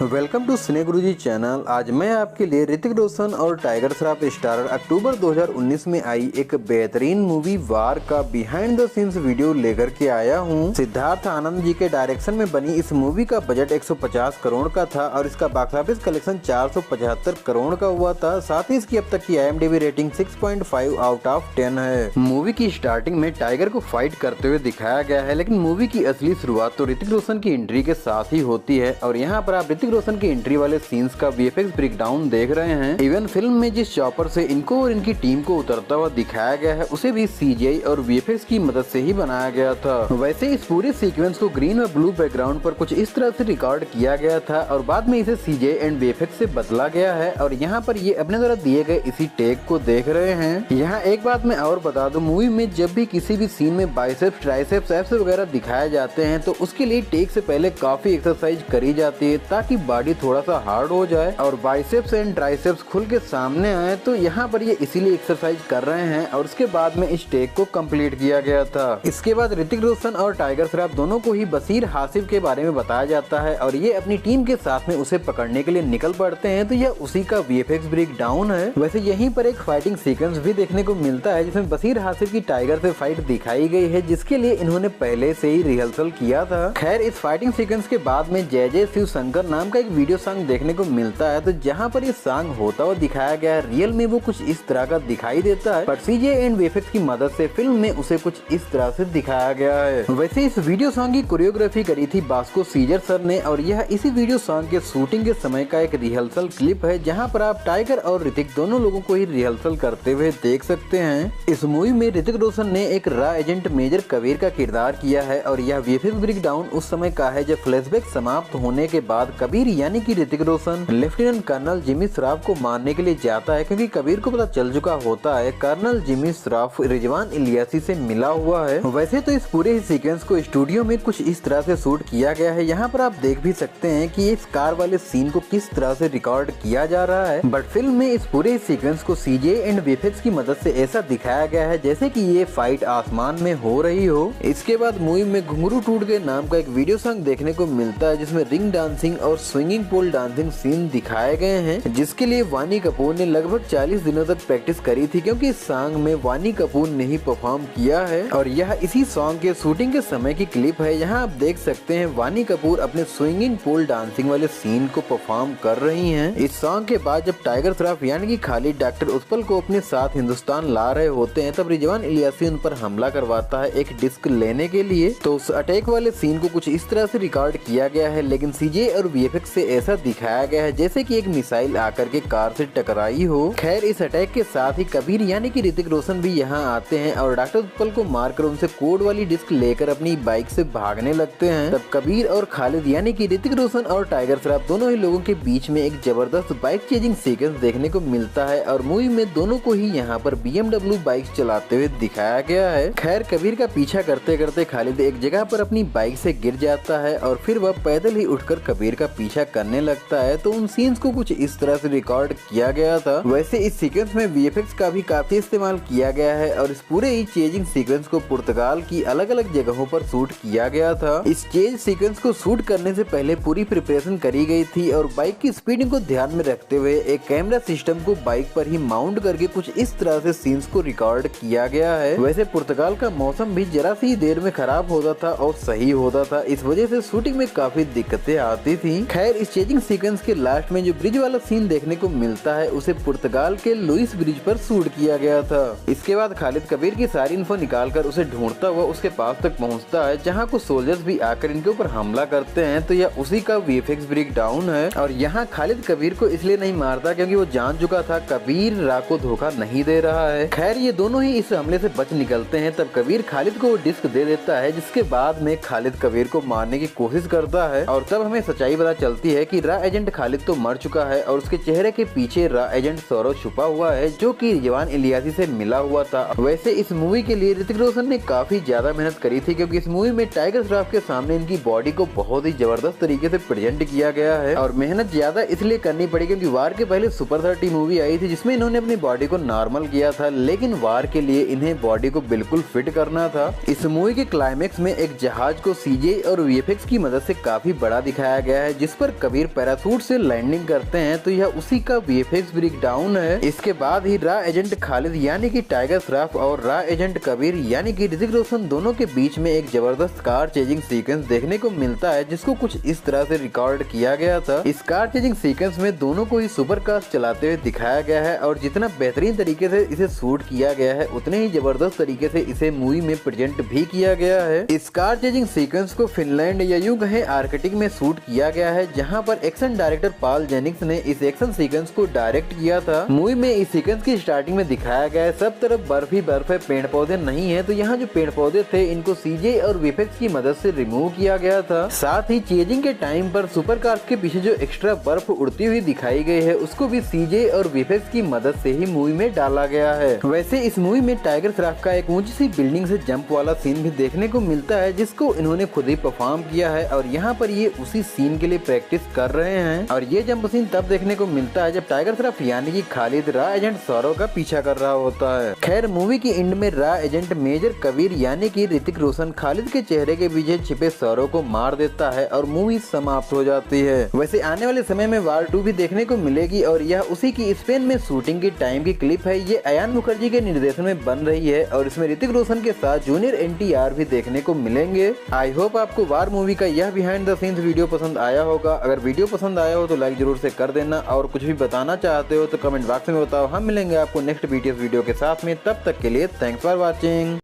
Welcome to cine Guruji channel. आज मैं आपके लिए ऋतिक रोशन और टाइगर श्रॉफ स्टारर अक्टूबर 2019 में आई एक बेहतरीन मूवी वार का बिहाइंड द सीन्स वीडियो लेकर के आया हूं। सिद्धार्थ आनंद जी के डायरेक्शन में बनी इस मूवी का बजट 150 करोड़ का था और इसका बॉक्स ऑफिस कलेक्शन 475 करोड़ का हुआ था। साथ ही इसकी अब तक की IMDb रेटिंग 6.5 आउट ऑफ 10 है। मूवी की स्टार्टिंग में टाइगर को फाइट करते हुए दिखाया गया है, लेकिन मूवी की असली शुरुआत तो ऋतिक रोशन की एंट्री के साथ ही होती है और यहाँ पर आप ऋतिक रोशन की एंट्री वाले सीन्स का VFX ब्रेकडाउन देख रहे हैं। इवन फिल्म में जिस चॉपर से इनको और इनकी टीम को उतरता हुआ दिखाया गया है उसे भी CGI और VFX की मदद से ही बनाया गया था। वैसे इस पूरे सीक्वेंस को ग्रीन और ब्लू बैकग्राउंड पर कुछ इस तरह से रिकॉर्ड किया गया था और बाद में इसे CGI एंड VFX से बदला गया है और यहाँ पर ये अपने द्वारा दिए गए इसी टेक को देख रहे हैं। यहाँ एक बात मैं और बता दूं, मूवी में जब भी किसी भी सीन में बाइसेप्स, ट्राइसेप्स, एब्स वगैरह दिखाए जाते हैं तो उसके लिए टेक से पहले काफी एक्सरसाइज करी जाती है ताकि बॉडी थोड़ा सा हार्ड हो जाए और बाइसेप्स एंड ट्राइसेप्स खुल के सामने आए। तो यहाँ पर ये इसीलिए एक्सरसाइज कर रहे हैं और उसके बाद में इस टेक को कंप्लीट किया गया था। इसके बाद ऋतिक रोशन और टाइगर श्रॉफ दोनों को ही बशीर हासिफ के बारे में बताया जाता है और ये अपनी टीम के साथ में उसे पकड़ने के लिए निकल पड़ते हैं। तो यह उसी का VFX ब्रेक डाउन है। वैसे यहीं पर एक फाइटिंग सीक्वेंस भी देखने को मिलता है जिसमें बशीर हासिफ की टाइगर से फाइट दिखाई गई है, जिसके लिए इन्होंने पहले से ही रिहर्सल किया था। खैर, इस फाइटिंग सीक्वेंस के बाद में जय जय शिव शंकर नाम का एक वीडियो सॉन्ग देखने को मिलता है। तो जहाँ पर ये सॉन्ग होता हुआ दिखाया गया है, रियल में वो कुछ इस तरह का दिखाई देता है, पर CGI एंड VFX की मदद से फिल्म में उसे कुछ इस तरह से दिखाया गया है। वैसे इस वीडियो सॉन्ग की कोरियोग्राफी करी थी बास्को सीजर सर ने और यह इसी वीडियो सॉन्ग के शूटिंग के समय का एक रिहर्सल क्लिप है, जहाँ पर आप टाइगर और ऋतिक दोनों लोगों को ही रिहर्सल करते हुए देख सकते हैं। इस मूवी में ऋतिक रोशन ने एक रॉ एजेंट मेजर कबीर का किरदार किया है और यह VFX ब्रेक डाउन उस समय का है जब फ्लैशबैक समाप्त होने के बाद कबीर यानी कि Hrithik Roshan lieutenant colonel Jimmy Shroff को मारने के लिए जाता है, क्योंकि कबीर को पता चल चुका होता है कर्नल जिमी श्रॉफ रिजवान इलियासी से मिला हुआ है। वैसे तो इस पूरे ही सीक्वेंस को स्टूडियो में कुछ इस तरह से शूट किया गया है। यहाँ पर आप देख भी सकते हैं कि इस कार वाले सीन को किस तरह से रिकॉर्ड किया जा रहा है, बट फिल्म में इस पूरे सीक्वेंस को CGI एंड VFX की मदद से ऐसा दिखाया गया है जैसे कि ये फाइट आसमान में हो रही हो। इसके बाद मूवी में घुंघरू टूट गए नाम का एक वीडियो सॉन्ग देखने को मिलता है जिसमें रिंग डांसिंग और स्विंगिंग पोल डांसिंग सीन दिखाए गए हैं, जिसके लिए वानी कपूर ने लगभग 40 दिनों तक प्रैक्टिस करी थी, क्योंकि इस सॉन्ग में वानी कपूर ने ही परफॉर्म किया है और यह इसी सॉन्ग के शूटिंग के समय की क्लिप है। यहाँ आप देख सकते हैं वानी कपूर अपने स्विंगिंग पोल डांसिंग वाले सीन को परफॉर्म कर रही हैं। इस सॉन्ग के बाद जब टाइगर श्रॉफ यानी कि खालिद डॉक्टर उत्पल को अपने साथ हिंदुस्तान ला रहे होते हैं, तब रिजवान इलियासी उन पर हमला करवाता है एक डिस्क लेने के लिए। तो उस अटैक वाले सीन को कुछ इस तरह से रिकॉर्ड किया गया है, लेकिन CGI और VFX से ऐसा दिखाया गया है जैसे कि एक मिसाइल आकर के कार से टकराई हो। खैर, इस अटैक के साथ ही कबीर यानी कि ऋतिक रोशन भी यहाँ आते हैं और डॉक्टर उत्पल को मारकर उनसे कोड वाली डिस्क लेकर अपनी बाइक से भागने लगते हैं। तब कबीर और खालिद यानी कि ऋतिक रोशन और टाइगर श्रॉफ दोनों ही लोगों के बीच में एक जबरदस्त बाइक चेजिंग सीक्वेंस देखने को मिलता है और मूवी में दोनों को ही यहाँ पर BMW बाइक चलाते हुए दिखाया गया है। खैर, कबीर का पीछा करते करते खालिद एक जगह पर अपनी बाइक से गिर जाता है और फिर वह पैदल ही उठकर कबीर का पीछा करने लगता है। तो उन सीन्स को कुछ इस तरह से रिकॉर्ड किया गया था। वैसे इस सीक्वेंस में VFX का भी काफी इस्तेमाल किया गया है और इस पूरे ही चेजिंग सीक्वेंस को पुर्तगाल की अलग अलग जगहों पर शूट किया गया था। इस चेज सीक्वेंस को शूट करने से पहले पूरी प्रिपरेशन करी गई थी और बाइक की स्पीड को ध्यान में रखते हुए एक कैमरा सिस्टम को बाइक पर ही माउंट करके कुछ इस तरह से सीन्स को रिकॉर्ड किया गया है। वैसे पुर्तगाल का मौसम भी जरा सी देर में खराब होता था और सही होता था, इस वजह से शूटिंग में काफी दिक्कतें आती थी। खैर, इस चेजिंग सीक्वेंस के लास्ट में जो ब्रिज वाला सीन देखने को मिलता है उसे पुर्तगाल के लुइस ब्रिज पर शूट किया गया था। इसके बाद खालिद कबीर की सारी इन्फो निकालकर उसे ढूंढता हुआ उसके पास तक पहुंचता है, जहां कुछ सोल्जर्स भी आकर इनके ऊपर हमला करते हैं। तो यह उसी का VFX ब्रेक डाउन है और यहाँ खालिद कबीर को इसलिए नहीं मारता क्योंकि वो जान चुका था कबीर रा को धोखा नहीं दे रहा है। खैर, ये दोनों ही इस हमले से बच निकलते हैं। तब कबीर खालिद को वो डिस्क दे देता है, जिसके बाद में खालिद कबीर को मारने की कोशिश करता है और तब हमें सच्चाई पता चलती है कि रॉ एजेंट खालिद तो मर चुका है और उसके चेहरे के पीछे रॉ एजेंट सौरव छुपा हुआ है, जो कि रिजवान इलियासी से मिला हुआ था। वैसे इस मूवी के लिए ऋतिक रोशन ने काफी ज्यादा मेहनत करी थी, क्योंकि इस मूवी में टाइगर श्रॉफ के सामने इनकी बॉडी को बहुत ही जबरदस्त तरीके से प्रेजेंट किया गया है और मेहनत ज्यादा इसलिए करनी पड़ी क्योंकि वार के पहले सुपर 30 मूवी आई थी जिसमें इन्होंने अपनी बॉडी को नॉर्मल किया था, लेकिन वार के लिए इन्हें बॉडी को बिल्कुल फिट करना था। इस मूवी के क्लाइमेक्स में एक जहाज को CGI और VFX की मदद से काफी बड़ा दिखाया गया है, जिस पर कबीर पैराशूट से लैंडिंग करते हैं तो यह उसी का वीएफएक्स ब्रेकडाउन है। इसके बाद ही रॉ एजेंट खालिद यानी कि टाइगर श्रॉफ और रॉ एजेंट कबीर यानी कि ऋतिक रोशन दोनों के बीच में एक जबरदस्त कार चेजिंग सीक्वेंस देखने को मिलता है, जिसको कुछ इस तरह से रिकॉर्ड किया गया था। इस कार चेजिंग सीक्वेंस में दोनों को ही सुपर कार्स चलाते हुए दिखाया गया है और जितना बेहतरीन तरीके से इसे शूट किया गया है उतने ही जबरदस्त तरीके से इसे मूवी में प्रेजेंट भी किया गया है। इस कार चेजिंग सीक्वेंस को फिनलैंड या यूं कहें आर्कटिक में शूट किया गया है, जहां पर एक्शन डायरेक्टर पॉल जेनिंग्स ने इस एक्शन सीक्वेंस को डायरेक्ट किया था। मूवी में इस सीक्वेंस की स्टार्टिंग में दिखाया गया है सब तरफ बर्फ ही बर्फ है, पेड़ पौधे नहीं है, तो यहाँ जो पेड़ पौधे थे इनको सीजे और वीएफएक्स की मदद से रिमूव किया गया था। साथ ही चेजिंग के टाइम पर सुपर कार्स के पीछे जो एक्स्ट्रा बर्फ उड़ती हुई दिखाई गई है उसको भी सीजे और वीएफएक्स की मदद से ही मूवी में डाला गया है। वैसे इस मूवी में टाइगर श्रॉफ का एक ऊंची सी बिल्डिंग से जंप वाला सीन भी देखने को मिलता है, जिसको इन्होंने खुद ही परफॉर्म किया है और यहाँ पर ये उसी सीन के लिए प्रैक्टिस कर रहे हैं। और ये जंप सीन तब देखने को मिलता है जब टाइगर श्रॉफ यानी कि खालिद रॉ एजेंट सौरव का पीछा कर रहा होता है। खैर मूवी की एंड में रॉ एजेंट मेजर कबीर यानी कि ऋतिक रोशन खालिद के चेहरे के पीछे छिपे सौरव को मार देता है और मूवी समाप्त हो जाती है। वैसे आने वाले समय में वार 2 भी देखने को मिलेगी और यह उसी की स्पेन में शूटिंग की टाइम की क्लिप है। ये अयान मुखर्जी के निर्देशन में बन रही है और इसमें ऋतिक रोशन के साथ जूनियर एनटीआर भी देखने को मिलेंगे। आई होप आपको वार मूवी का यह बिहाइंड द सीन्स वीडियो पसंद आया होगा। अगर वीडियो पसंद आया हो तो लाइक जरूर से कर देना और कुछ भी बताना चाहते हो तो कमेंट बॉक्स में बताओ। हम मिलेंगे आपको नेक्स्ट बीटीएस वीडियो के साथ में, तब तक के लिए थैंक्स फॉर वॉचिंग।